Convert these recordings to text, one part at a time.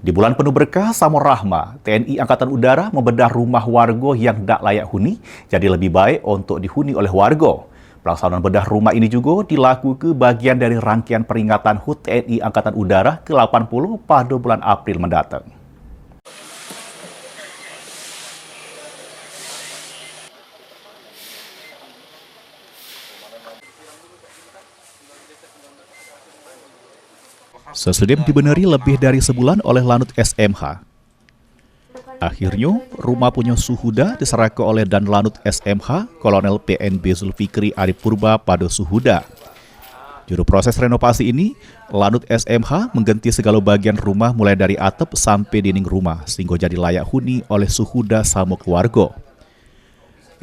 Di bulan penuh berkah Samur Rahma, TNI Angkatan Udara membedah rumah warga yang tak layak huni jadi lebih baik untuk dihuni oleh warga. Pelaksanaan bedah rumah ini juga dilakukan bagian dari rangkaian peringatan HUT TNI Angkatan Udara ke-80 pada bulan April mendatang. Sesudah dibenerin lebih dari sebulan oleh Lanut SMH. Akhirnya, rumah punya Suhuda diserahkan oleh Dan Lanut SMH, Kolonel PNB Zulfikri Arif Purba pada Suhuda. Juru proses renovasi ini, Lanut SMH mengganti segala bagian rumah mulai dari atap sampai dinding rumah, sehingga jadi layak huni oleh Suhuda sama keluarga.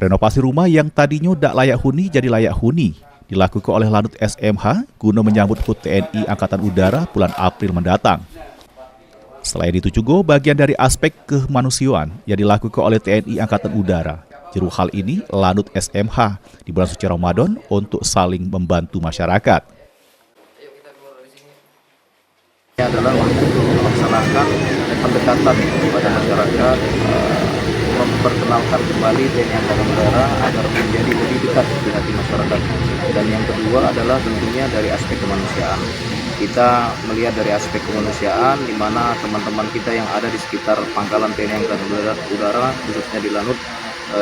Renovasi rumah yang tadinya tak layak huni jadi layak huni, dilakukan oleh Lanut SMH guna menyambut HUT TNI Angkatan Udara bulan April mendatang. Selain itu juga bagian dari aspek kemanusiaan yang dilakukan oleh TNI Angkatan Udara. Juru hal ini Lanut SMH di bulan suci Ramadan untuk saling membantu masyarakat. Ini adalah untuk melaksanakan pendekatan kepada masyarakat, memperkenalkan kembali TNI Angkatan Udara agar menjadi lebih dekat di hati masyarakat. Dan yang kedua adalah tentunya dari aspek kemanusiaan. Kita melihat dari aspek kemanusiaan di mana teman-teman kita yang ada di sekitar pangkalan TNI Angkatan Udara khususnya di Lanut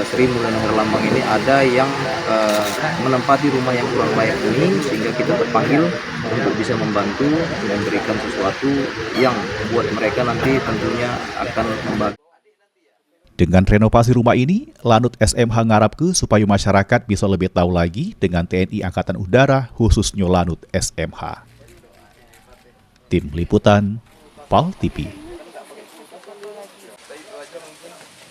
Sri Mulyani Herlambang ini ada yang menempati rumah yang kurang layak ini, sehingga kita terpanggil untuk bisa membantu memberikan sesuatu yang buat mereka nanti tentunya akan membantu. Dengan renovasi rumah ini, Lanut SMH ngarapke supaya masyarakat bisa lebih tahu lagi dengan TNI Angkatan Udara, khususnya Lanut SMH. Tim Liputan, PAL TV.